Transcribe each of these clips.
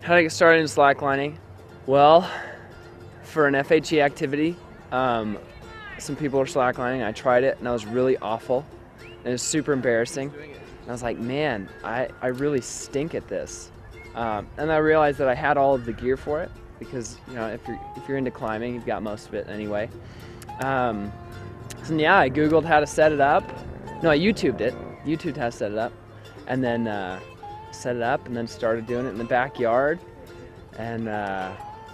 How to get started in slacklining? Well, for an FHE activity, some people are slacklining. I tried it and I was really awful. It was super embarrassing. And I was like, man, I really stink at this. And I realized that I had all of the gear for it because, you know, if you're into climbing, you've got most of it anyway. So yeah, I Googled how to set it up. No, I YouTubed it. YouTubed how to set it up. And then set it up and then started doing it in the backyard. And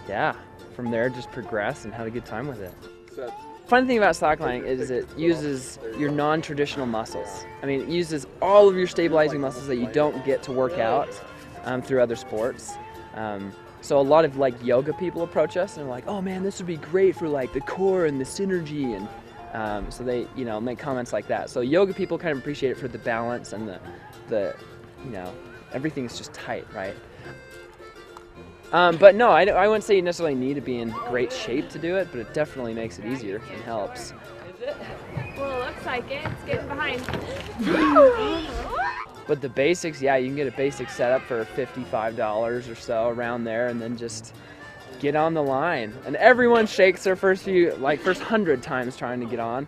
yeah, from there just progressed and had a good time with it. Fun thing about slacklining is it uses your non-traditional muscles. I mean, it uses all of your stabilizing muscles that you don't get to work out through other sports. So a lot of like yoga people approach us and they're like, oh man, this would be great for like the core and the synergy, and so they, you know, make comments like that. So yoga people kind of appreciate it for the balance and the you know, everything's just tight, right? But no, I wouldn't say you necessarily need to be in great shape to do it, but it definitely makes it easier and helps. Is it? Well, it looks like it. It's getting behind. But the basics, yeah, you can get a basic setup for $55 or so, around there, and then just get on the line. And everyone shakes their first 100 times trying to get on.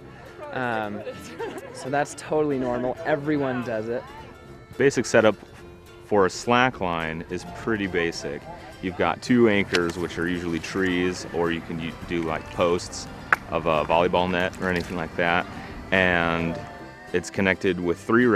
So that's totally normal. Everyone does it. Basic setup for a slackline is pretty basic. You've got two anchors, which are usually trees, or you can do like posts of a volleyball net or anything like that. And it's connected with three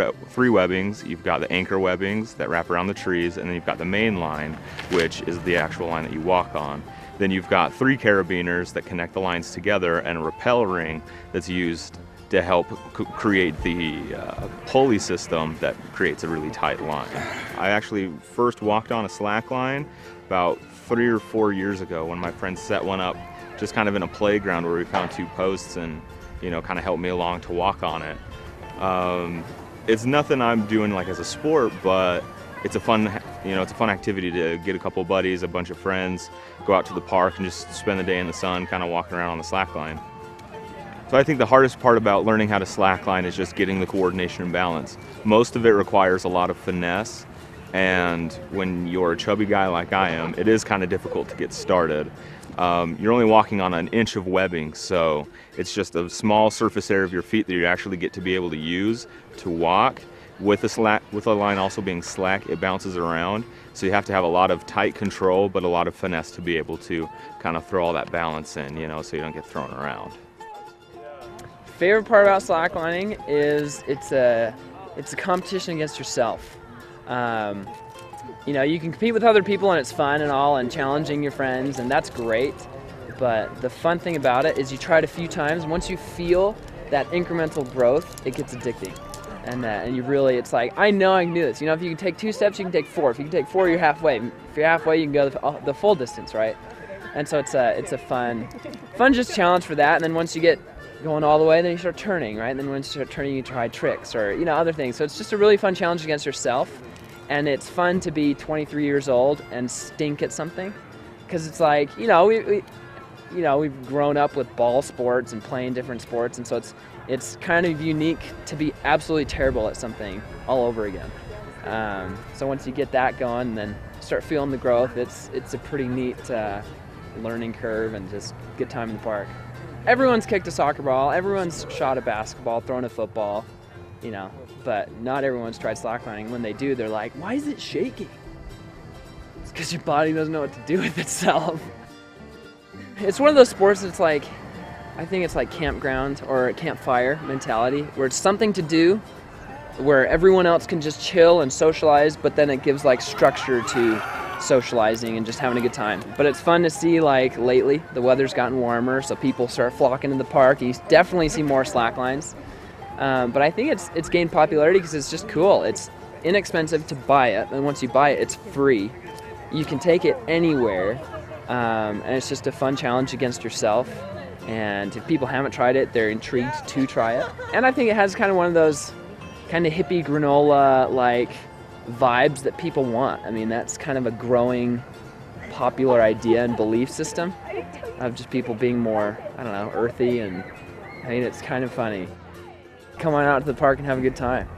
webbings. You've got the anchor webbings that wrap around the trees, and then you've got the main line, which is the actual line that you walk on. Then you've got three carabiners that connect the lines together, and a rappel ring that's used to help create the pulley system that creates a really tight line. I actually first walked on a slack line about 3 or 4 years ago when my friend set one up just kind of in a playground where we found two posts and, you know, kind of helped me along to walk on it. It's nothing I'm doing like as a sport, but it's a fun, you know, it's a fun activity to get a couple buddies, a bunch of friends, go out to the park and just spend the day in the sun kind of walking around on the slack line. So I think the hardest part about learning how to slackline is just getting the coordination and balance. Most of it requires a lot of finesse, and when you're a chubby guy like I am, it is kind of difficult to get started. You're only walking on an inch of webbing, so it's just a small surface area of your feet that you actually get to be able to use to walk. With a line also being slack, it bounces around, so you have to have a lot of tight control, but a lot of finesse to be able to kind of throw all that balance in, you know, so you don't get thrown around. Favorite part about slacklining is it's a competition against yourself. You know, you can compete with other people and it's fun and all, and challenging your friends, and that's great. But the fun thing about it is you try it a few times, and once you feel that incremental growth, it gets addicting. And you really, it's like, I know I can do this. You know, if you can take 2 steps, you can take 4. If you can take 4, you're halfway. If you're halfway, you can go the full distance, right? And so it's a fun just challenge for that. And then once you get going all the way, then you start turning, right? And then once you start turning, you try tricks or, you know, other things. So it's just a really fun challenge against yourself. And it's fun to be 23 years old and stink at something, because it's like, you know, we've grown up with ball sports and playing different sports, and so it's kind of unique to be absolutely terrible at something all over again. So once you get that going and then start feeling the growth, it's a pretty neat learning curve and just good time in the park. Everyone's kicked a soccer ball, everyone's shot a basketball, thrown a football, you know, but not everyone's tried slacklining. When they do, they're like, why is it shaking? It's because your body doesn't know what to do with itself. It's one of those sports that's like, I think it's like campground or campfire mentality, where it's something to do, where everyone else can just chill and socialize, but then it gives like structure to socializing and just having a good time. But it's fun to see, like lately, the weather's gotten warmer, so people start flocking to the park. You definitely see more slacklines. But I think it's gained popularity because it's just cool. It's inexpensive to buy it, and once you buy it, it's free. You can take it anywhere, and it's just a fun challenge against yourself. And if people haven't tried it, they're intrigued to try it. And I think it has kind of one of those kind of hippie granola like vibes that people want. I mean, that's kind of a growing popular idea and belief system of just people being more, I don't know, earthy, and I mean, it's kind of funny. Come on out to the park and have a good time.